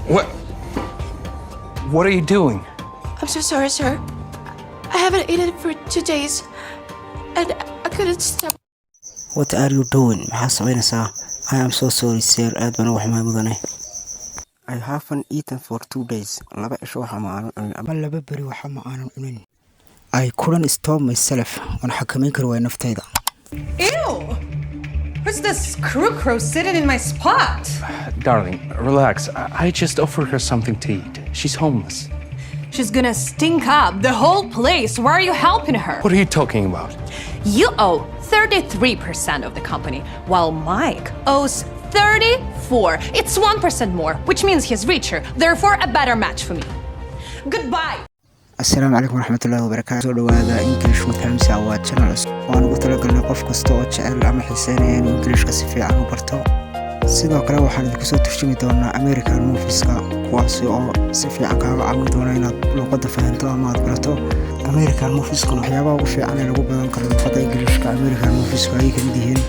What? What are you doing? I'm so sorry, sir. I haven't eaten for 2 days, and I couldn't stop. What are you doing? maxaa samaynaysaa? I am so sorry sir, aad baan uga xumahay mudane. I haven't eaten for 2 days. laba cisho waxa ma aanan cunin ama laba beri waxa ma aanan cunin. I couldn't stop myself. waan xakameyn kari waay naftayda. Ew! Who's this crow sitting in my spot? Darling, relax. I just offered her something to eat. She's homeless. She's gonna stink up the whole place. Why are you helping her? What are you talking about? You owe 33% of the company, while Mike owes 34. It's 1% more, which means he's richer, therefore a better match for me. Goodbye. Assalaamu calaykum waraxmatullaahi wabarakaatu. Soo dhawaada English with Hamza waa channel waan ugu talagalnay qof kasta oo jecel ama xiiseynaya inuu Englishka si fiican u barto. sidoo kale waxaan idinku soo turjumi doonaa American movieska kuwaasi oo si fiican kaaga caawin doona inaad luqadda fahanto ama aad barato. American movieska waxyaabaha ugu fiican ee lagu badan karo luqadda Englishka American movieska ay kamid yihiin.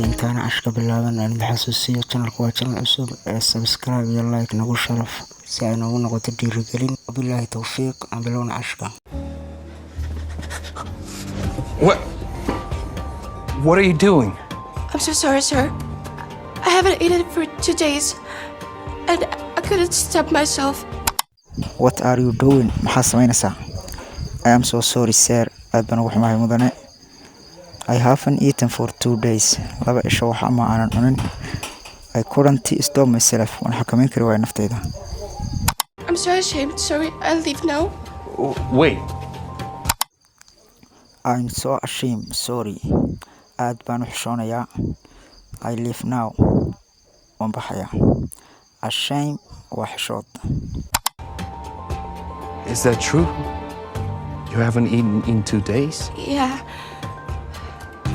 intaana cashka bilaaban aan xasuusiyo channelka waa channel cusub ee subscribe iyo like nagu sharaf si ay noogu noqoto dhiirigelin. Wabillahi tawfiiq aan bilowna cashka. What? What are you doing? I'm so sorry, sir. I haven't eaten for 2 days, and I couldn't stop myself. What are you doing? maxaa samaynaysaa? I am so sorry sir, aad baan uga xumahay mudane. I haven't eaten for 2 days. laba cisho waxa ma aanan cunin. I couldn't stop myself. waan xakameyn kari waay naftayda. I'm so ashamed. Sorry, I'll leave now. Wait. I'm so ashamed. Sorry. aad baan u xishoonayaa. I leave now. waan baxayaa. Ashamed waa xishood. Is that true? You haven't eaten in 2 days? Yeah.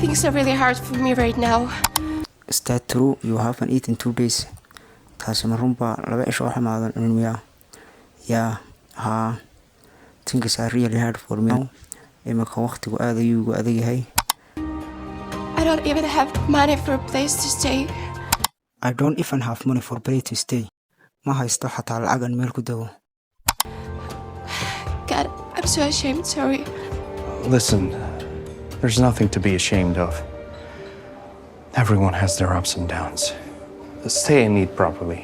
Things are really hard for me right now. Is that true? You haven't eaten 2 days. taasi ma runbaa? laba cisho waxa ma aadan cunin miyaa? Yeah. Things are really hard for me. imika waqtigu aad ayuu ugu adag yahay. I don't even have money for a place to stay. I don't even have money for place to stay. ma haysto xataa lacag aan meel ku dago. God, I'm so ashamed. Sorry. Listen, there's nothing to be ashamed of. Everyone has their ups and downs. Stay and eat properly.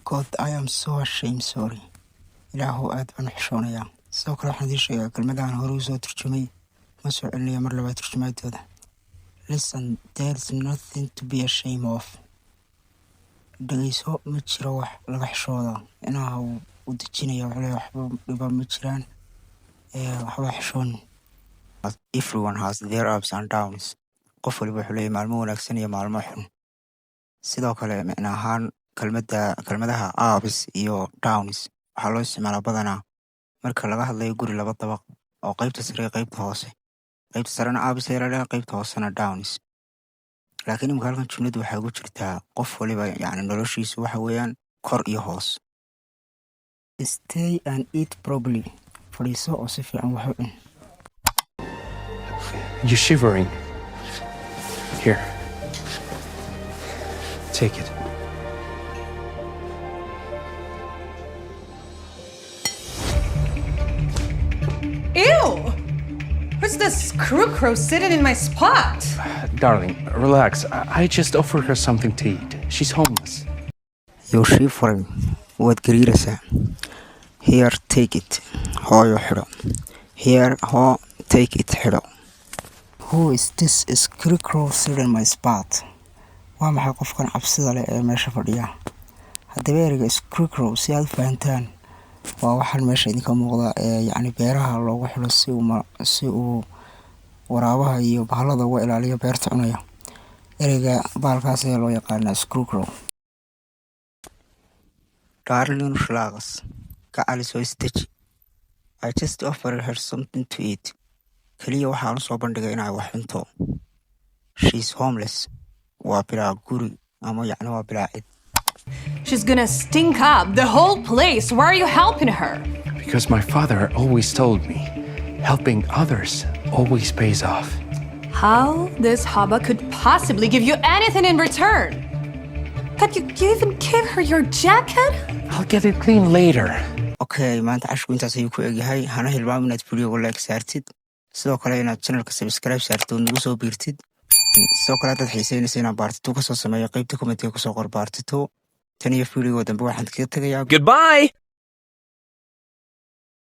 God, I am so ashamed. Sorry. ilaahu aad baan u xishoonayaa. sidoo kale waxaan idin sheegaa kelmadahan hore u soo turjumay ma soo celinaya mar labaad turjumaadooda. Listen, there's nothing to be ashamed of. dhageyso, ma jiro wax laga xishooda. inaha u dejinaya waxba dhiba ma jiraan. waxba xishoon. Everyone has their ups and downs. qof waliba wuxuu leeyahay maalmo wanaagsan iyo maalmo xun. sidoo kale macna ahaan kelmadaha ups iyo downs waxaa loo isticmaalaa badanaa marka laga hadlayo guri laba dabaq oo qaybta sare iyo qaybta hoose. qaybta sarena ups ayaa la dhahaa, qaybta hoosena downs. laakiin imika halkan jumladu waxay ugu jirtaa qof waliba yacni noloshiisu waxa weeyaan kor iyo hoos. Stay and eat properly. fadhiiso oo si fiican wax u cun. You're shivering. Here. Take it. Ew! Who's this crow sitting in my spot? Darling, relax. I just offered her something to eat. She's homeless. You're shivering. waad gariiraysaa. Here, take it. hooyo xidho. Here, take it xidho. Who is this scarecrow sitting in my spot? waa maxay qofkan cabsida leh ee meesha fadhiya? haddaba ereyga scarecrow si aad u fahantaan waa waxaan meesha idinka muuqda yacni beeraha loogu xidho si uu waraabaha iyo bahalada uga ilaaliyo beerta cunaya. ereyga baalkaas ayaa loo yaqaanaa scarecrow. Darling, relax. gacali soo istaji. I just offered her something to eat. kaliya waxaan soo bandhigay inay wax cunto. She's homeless. waa bilaa guri ama yacni waa bilaa cid. She's gonna stink up the whole place. Why are you helping her? Because my father always told me, Helping others always pays off. How this Haba could possibly give you anything in return? That you even give her your jacket? I'll get it clean later. Okay, maanta cashku intaas ayuu ku egyahay. Hana hilmaam inaad videoga like saartid. Sidoo kale inaad channelka subscribe saartid oo nagu soo biirtid. Sidoo kale dad xiiseynaysa inaad part 2 ka soo sameeyo qaybta comment-ka ku soo qor part 2. Tan iyo videoga dambe waxaan kaga tagayaa. Goodbye!